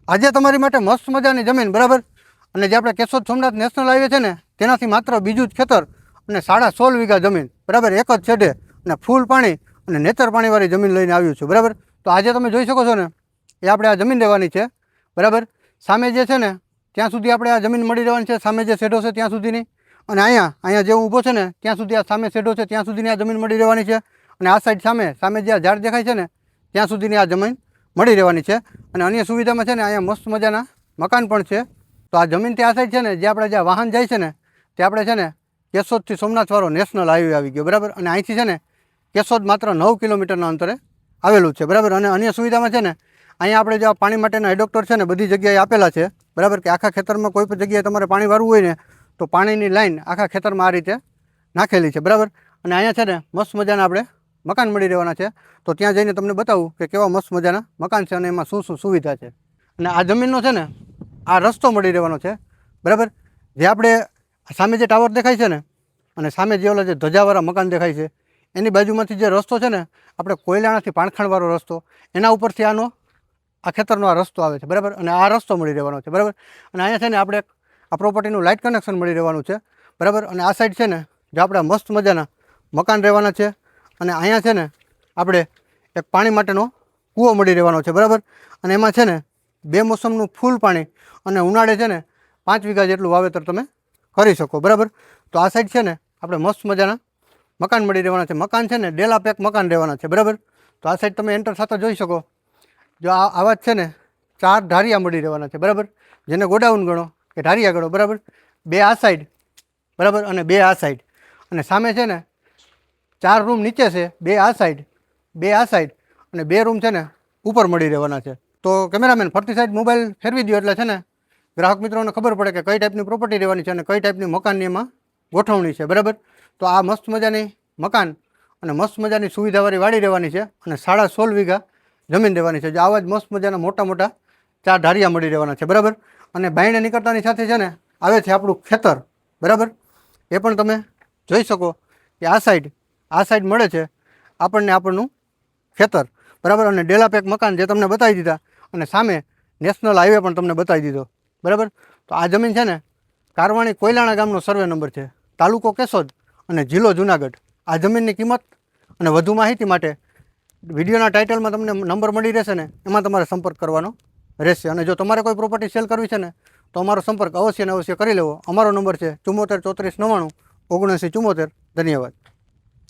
આજે તમારી માટે મસ્ત મજાની જમીન, બરાબર. અને જે આપણે કેશોદ સોમનાથ નેશનલ હાઈવે છે ને તેનાથી માત્ર બીજું જ ખેતર અને 16.5 વીઘા જમીન, બરાબર, એક જ છેડે અને ફૂલ પાણી અને નેચર પાણીવાળી જમીન લઈને આવ્યું છું, બરાબર. તો આજે તમે જોઈ શકો છો ને એ આપણે આ જમીન લેવાની છે, બરાબર. સામે જે છે ને ત્યાં સુધી આપણે આ જમીન મળી રહેવાની છે, સામે જે શેડો છે ત્યાં સુધીની. અને અહીંયા જે ઊભો છે ને ત્યાં સુધી આ સામે શેડો છે ત્યાં સુધીની આ જમીન મળી રહેવાની છે. અને આ સાઈડ સામે જે આ ઝાડ દેખાય છે ને ત્યાં સુધીની આ જમીન મળી રહેવાની છે. અને અન્ય સુવિધામાં છે ને અહીંયા મસ્ત મજાના મકાન પણ છે. તો આ જમીન ત્યાં સાઈડ છે ને જે આપણે જ્યાં વાહન જાય છે ને તે આપણે છે ને કેશોદથી સોમનાથવાળો નેશનલ હાઈવે આવી ગયો, બરાબર. અને અહીંથી છે ને કેશોદ માત્ર 9 કિલોમીટરના અંતરે આવેલું છે, બરાબર. અને અન્ય સુવિધામાં છે ને અહીંયા આપણે જે પાણી માટેના હેડોક્ટર છે ને બધી જગ્યાએ આપેલા છે, બરાબર. કે આખા ખેતરમાં કોઈ પણ જગ્યાએ તમારે પાણી વાળવું હોય ને તો પાણીની લાઈન આખા ખેતરમાં આ રીતે નાખેલી છે, બરાબર. અને અહીંયા છે ને મસ્ત મજાના આપણે મકાન મળી રહેવાના છે. તો ત્યાં જઈને તમને બતાવું કે કેવા મસ્ત મજાના મકાન છે અને એમાં શું શું સુવિધા છે. અને આ જમીનનો છે ને આ રસ્તો મળી રહેવાનો છે, બરાબર. જે આપણે સામે જે ટાવર દેખાય છે ને અને સામે જે ઓલા જે ધજાવાળા મકાન દેખાય છે એની બાજુમાંથી જે રસ્તો છે ને આપણે કોયલાણાથી પાણખાણવાળો રસ્તો, એના ઉપરથી આ ખેતરનો આ રસ્તો આવે છે, બરાબર. અને આ રસ્તો મળી રહેવાનો છે, બરાબર. અને અહીંયા છે ને આપણે આ પ્રોપર્ટીનું લાઇટ કનેક્શન મળી રહેવાનું છે, બરાબર. અને આ સાઈડ છે ને જે આપણે મસ્ત મજાના મકાન રહેવાના છે. અને અહીંયા છે ને આપણે એક પાણી માટેનો કૂવો મળી રહેવાનો છે, બરાબર. અને એમાં છે ને 2 મોસમનું ફૂલ પાણી અને ઉનાળે છે ને 5 વીઘા જેટલું વાવેતર તમે કરી શકો, બરાબર. તો આ સાઈડ છે ને આપણે મસ્ત મજાના મકાન મળી રહેવાના છે. મકાન છે ને ડેલા પેક મકાન રહેવાના છે, બરાબર. તો આ સાઈડ તમે એન્ટર થતા જોઈ શકો. જો આવા જ છે ને 4 ઢારિયા મળી રહેવાના છે, બરાબર. જેને ગોડાઉન ગણો કે ઢારિયા ગણો, બરાબર. 2 આ સાઈડ, બરાબર, અને 2 આ સાઈડ. અને સામે છે ને 4 રૂમ નીચે છે, 2 આ સાઈડ, 2 આ સાઈડ અને 2 રૂમ છે ને ઉપર મળી રહેવાના છે. તો કેમેરામેન ફરતી સાઈડ મોબાઈલ ફેરવી દો એટલે છે ને ગ્રાહક મિત્રોને ખબર પડે કે કઈ ટાઈપની પ્રોપર્ટી રહેવાની છે અને કઈ ટાઈપની મકાનની એમાં ગોઠવણી છે, બરાબર. તો આ મસ્ત મજાની મકાન અને મસ્ત મજાની સુવિધાવાળી વાડી રહેવાની છે અને 16.5 વીઘા જમીન રહેવાની છે. જે આવા જ મસ્ત મજાના મોટા મોટા 4 ઢારિયા મળી રહેવાના છે, બરાબર. અને બાયણે નીકળતાની સાથે છે ને આવે છે આપણું ખેતર, બરાબર. એ પણ તમે જોઈ શકો કે આ સાઈડ મળે છે આપણનું ખેતર, બરાબર. અને ડેલા પેક મકાન જે તમને બતાવી દીધા અને સામે નેશનલ હાઈવે પણ તમને બતાવી દીધો, બરાબર. તો આ જમીન છે ને કારવાણી કોયલાણા ગામનો સર્વે નંબર છે, તાલુકો કેશોદ અને જિલ્લો જુનાગઢ. આ જમીનની કિંમત અને વધુ માહિતી માટે વિડીયોના ટાઇટલમાં તમને નંબર મળી રહેશે ને એમાં તમારે સંપર્ક કરવાનો રહેશે. અને જો તમારે કોઈ પ્રોપર્ટી સેલ કરવી છે ને તો અમારો સંપર્ક અવશ્ય ને અવશ્ય કરી લેવો. અમારો નંબર છે 74 34 99 79 74. ધન્યવાદ.